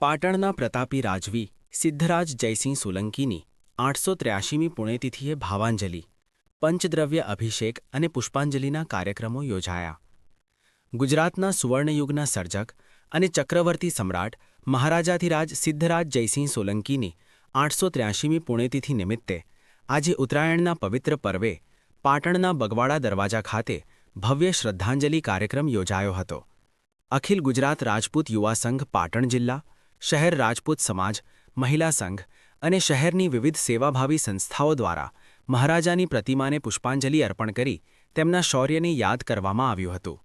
પાટણના પ્રતાપી રાજવી સિદ્ધરાજ જયસિંહ સોલંકીની 883મી પુણ્યતિથિએ ભાવાંજલિ, પંચદ્રવ્ય અભિષેક અને પુષ્પાંજલિના કાર્યક્રમો યોજાયા. ગુજરાતના સુવર્ણયુગના સર્જક અને ચક્રવર્તી સમ્રાટ મહારાજાધિરાજ સિદ્ધરાજ જયસિંહ સોલંકીની 883મી પુણ્યતિથિ નિમિત્તે આજે ઉત્તરાયણના પવિત્ર પર્વે પાટણના બગવાડા દરવાજા ખાતે ભવ્ય શ્રદ્ધાંજલિ કાર્યક્રમ યોજાયો હતો. અખિલ ગુજરાત રાજપૂત યુવા સંઘ પાટણ જિલ્લા, શહેર રાજપૂત સમાજ, મહિલા સંઘ અને શહેરની વિવિધ સેવાભાવી સંસ્થાઓ દ્વારા મહારાજાની પ્રતિમાને પુષ્પાંજલિ અર્પણ કરી તેમના શૌર્યને યાદ કરવામાં આવ્યું હતું.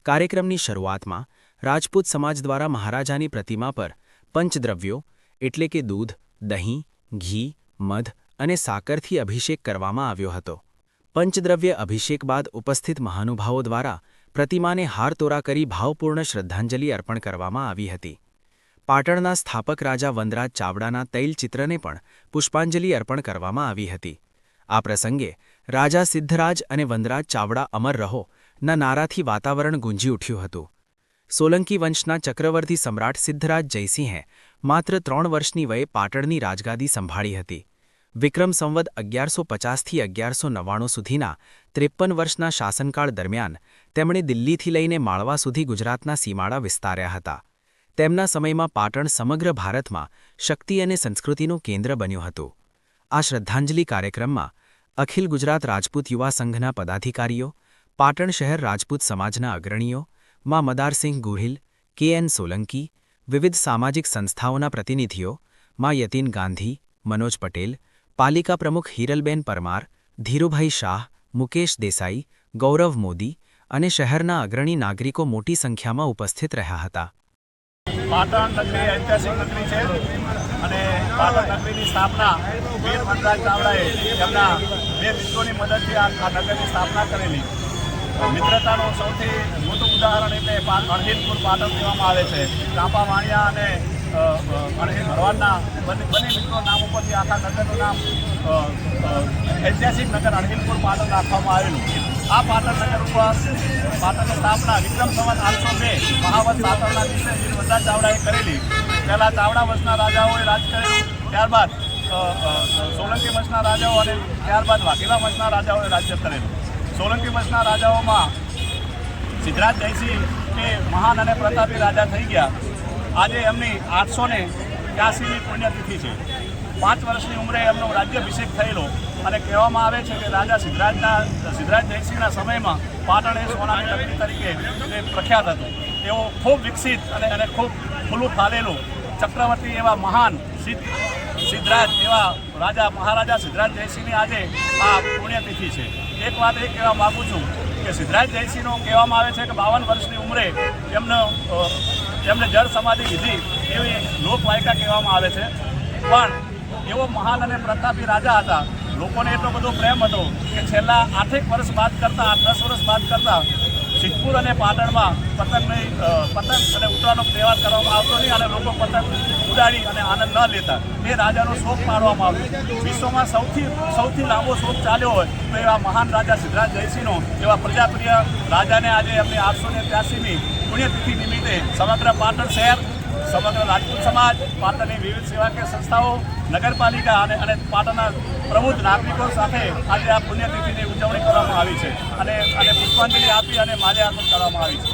કાર્યક્રમની શરૂઆતમાં રાજપૂત સમાજ દ્વારા મહારાજાની પ્રતિમા પર પંચદ્રવ્યો એટલે કે દૂધ, દહીં, ઘી, મધ અને સાકરથી અભિષેક કરવામાં આવ્યો હતો. પંચદ્રવ્ય અભિષેક બાદ ઉપસ્થિત મહાનુભાવો દ્વારા પ્રતિમાને હારતોરા કરી ભાવપૂર્ણ શ્રદ્ધાંજલિ અર્પણ કરવામાં આવી હતી. પાટણના સ્થાપક રાજા વનરાજ ચાવડાના તૈલચિત્રને પણ પુષ્પાંજલિ અર્પણ કરવામાં આવી હતી. આ પ્રસંગે રાજા સિદ્ધરાજ અને વનરાજ ચાવડા અમર રહો ના નારાથી વાતાવરણ ગુંજી ઉઠ્યું હતું. સોલંકી વંશના ચક્રવર્તી સમ્રાટ સિદ્ધરાજ જયસિંહે માત્ર 3 વર્ષની વયે પાટણની રાજગાદી સંભાળી હતી. વિક્રમ સંવત 1150થી 1199 સુધીના 53 વર્ષના શાસનકાળ દરમિયાન તેમણે દિલ્હીથી લઈને માળવા સુધી ગુજરાતના સીમાડા વિસ્તાર્યા હતા. તેમના સમયમાં પાટણ સમગ્ર ભારતમાં શક્તિ અને સંસ્કૃતિનું કેન્દ્ર બન્યું હતું. આ શ્રદ્ધાંજલિ કાર્યક્રમમાં અખિલ ગુજરાત રાજપૂત યુવા સંઘના પદાધિકારીઓ, પાટણ શહેર રાજપૂત સમાજના અગ્રણીઓ, મા મદારસિંહ ગુહિલ, કે.એન. સોલંકી, વિવિધ સામાજિક સંસ્થાઓના પ્રતિનિધિઓ, મા યતીન ગાંધી, મનોજ પટેલ, પાલિકા પ્રમુખ હિરલબેન પરમાર, ધીરુભાઈ શાહ, મુકેશ દેસાઈ, ગૌરવ મોદી અને શહેરના અગ્રણી નાગરિકો મોટી સંખ્યામાં ઉપસ્થિત રહ્યા હતા. પાટણ નગરી ઐતિહાસિક નગરી છે અને પાટણ નગરીની સ્થાપના વીર વનરાજ ચાવડાએ તેમના 2 મિત્રોની મદદથી આ નગરની સ્થાપના કરેલી. મિત્રતાનું સૌથી મોટું ઉદાહરણ એટલે અણહિલપુર પાટણ કહેવામાં આવે છે. ચાંપા વાણિયા અને અણહિલ ભરવાડના બંને મિત્રો નામ ઉપરથી આખા નગરનું નામ ઐતિહાસિક નગર અણહિલપુર પાટણ રાખવામાં આવેલું. આ પાટણ નગર ઉપર પાટણની સ્થાપના વિક્રમ સંવત 802 મહાવત સાતમના દિવસે વીર વનરાજ ચાવડાએ કરેલી. પહેલાં ચાવડા વંશના રાજાઓએ રાજ કરેલું, ત્યારબાદ સોલંકી વંશના રાજાઓ અને ત્યારબાદ વાઘેલા વંશના રાજાઓએ રાજ્ય કરેલું. સોલંકી વંશના રાજાઓમાં સિદ્ધરાજ જયસિંહ એ મહાન અને પ્રતાપી રાજા થઈ ગયા. આજે એમની 883મી પુણ્યતિથિ છે. 5 વર્ષની ઉંમરે એમનો રાજ્યાભિષેક થયેલો અને કહેવામાં આવે છે કે રાજા સિદ્ધરાજ જયસિંહના સમયમાં પાટણ એ સોનાની નગરી તરીકે પ્રખ્યાત હતું. એવો ખૂબ વિકસિત અને ખૂબ ખુલ્લું ફાલેલું ચક્રવર્તી એવા મહાન સિદ્ધરાજ એવા રાજા મહારાજા સિદ્ધરાજ જયસિંહની આજે આ પુણ્યતિથિ છે. એક વાત એ કહેવા માગું છું કે સિદ્ધરાજ જયસિંહનો કહેવામાં આવે છે કે 52 વર્ષની ઉંમરે એમને જળ સમાધિ લીધી એવી લોકવાયકા કહેવામાં આવે છે. પણ એવો મહાન અને પ્રતાપી રાજા હતા. લોકોને એટલો બધો પ્રેમ હતો કે છેલ્લા 8 વર્ષ બાદ કરતાં 10 વર્ષ બાદ કરતાં સિદ્ધપુર અને પાટણમાં પતંગ અને ઉતરાનો તહેવાર કરવામાં આવતો નહીં અને લોકો પતંગ ઉડાડી અને આનંદ ન લેતા. એ રાજાનો શોક પાડવામાં આવ્યો. વિશ્વમાં સૌથી લાંબો શોક ચાલ્યો હોય તો એવા મહાન રાજા સિદ્ધરાજ જયસિંહનો એવા પ્રજાપ્રિય રાજાને આજે એમની 883મી પુણ્યતિથિ નિમિત્તે સમગ્ર પાટણ શહેર, સમગ્ર રાજપૂત સમાજ, પાટણની વિવિધ સેવાકીય સંસ્થાઓ, નગરપાલિકા અને પાટણના પ્રબુદ્ધ નાગરિકો સાથે આજે આ પુણ્યતિથિની ઉજવણી કરવામાં આવી છે અને પુષ્પાંજલિ આપી અને માલ્યાર્પણ કરવામાં આવી છે.